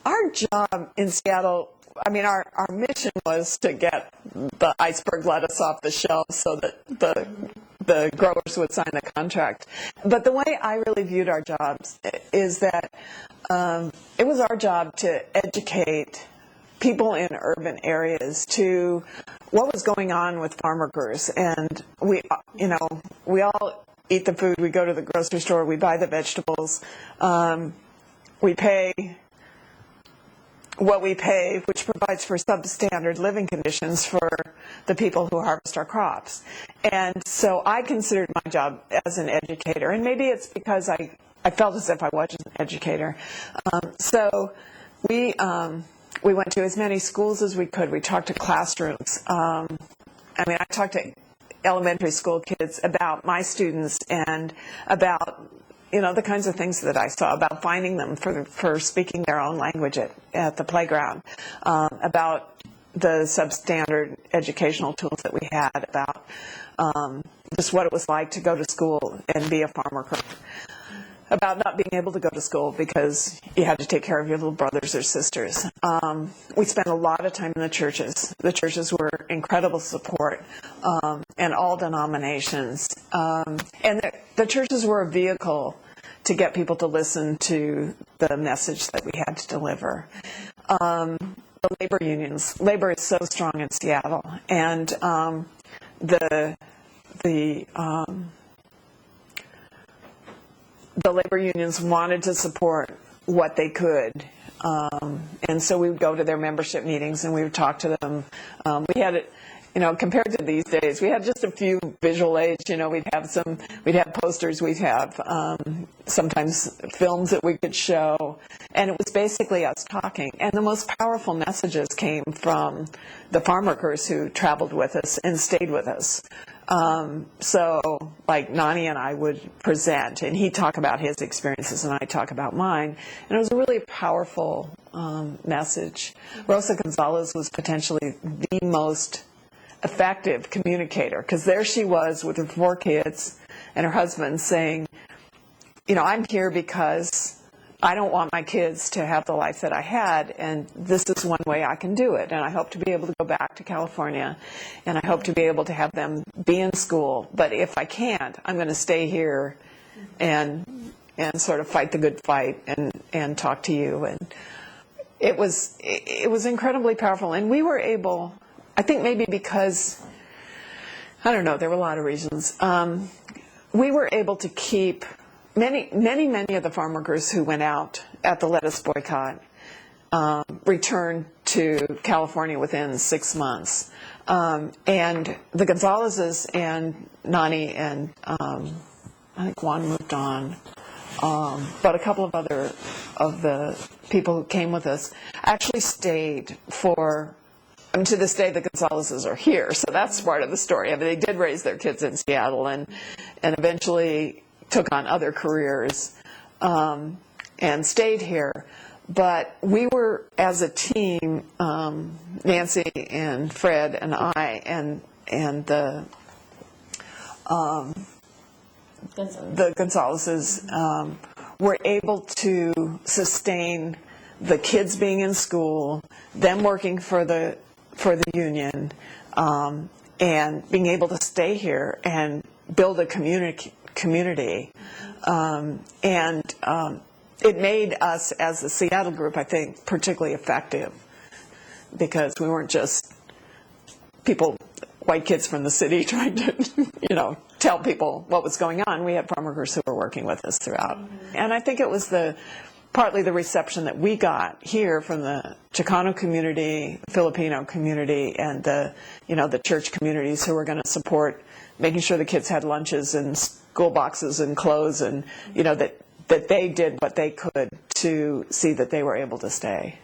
Our job in Seattle, I mean, our mission was to get the iceberg lettuce off the shelf so that the growers would sign the contract. But the way I really viewed our jobs is that it was our job to educate people in urban areas to what was going on with farm workers. And we all eat the food, we go to the grocery store, we buy the vegetables, we pay what we pay, which provides for substandard living conditions for the people who harvest our crops. And so I considered my job as an educator, and maybe it's because I felt as if I was an educator. So we went to as many schools as we could. We talked to classrooms. I talked to elementary school kids about my students and about the kinds of things that I saw, about finding them for speaking their own language at the playground, about the substandard educational tools that we had, about just what it was like to go to school and be a farm worker, about not being able to go to school because you had to take care of your little brothers or sisters. We spent a lot of time in the churches. The churches were incredible support, and all denominations. And the churches were a vehicle to get people to listen to the message that we had to deliver. The labor unions. Labor is so strong in Seattle, and the labor unions wanted to support what they could, and so we would go to their membership meetings and we would talk to them. We had it, compared to these days, we had just a few visual aids. We'd have posters, we'd have sometimes films that we could show, and it was basically us talking. And the most powerful messages came from the farm workers who traveled with us and stayed with us. So, like, Nani and I would present, and he'd talk about his experiences, and I'd talk about mine. And it was a really powerful message. Rosa Gonzalez was potentially the most effective communicator, because there she was with her 4 kids and her husband saying, I'm here because I don't want my kids to have the life that I had, and this is one way I can do it. And I hope to be able to go back to California, and I hope to be able to have them be in school. But if I can't, I'm going to stay here and sort of fight the good fight and talk to you. And it was incredibly powerful. And we were able, I think maybe because, I don't know, there were a lot of reasons. We were able to keep many of the farm workers who went out at the lettuce boycott returned to California within 6 months. And the Gonzalezes and Nani and I think Juan moved on, but a couple of other of the people who came with us actually stayed for, to this day the Gonzalezes are here, so that's part of the story. They did raise their kids in Seattle and eventually took on other careers and stayed here. But we were, as a team, Nancy and Fred and I and the Gonzalezes were able to sustain the kids being in school, them working for the union, and being able to stay here and build a community. It made us, as the Seattle group, I think, particularly effective, because we weren't just white kids from the city trying to, tell people what was going on. We had farm workers who were working with us throughout. And I think it was partly the reception that we got here from the Chicano community, Filipino community, and the church communities who were going to support making sure the kids had lunches and school boxes and clothes, and that they did what they could to see that they were able to stay.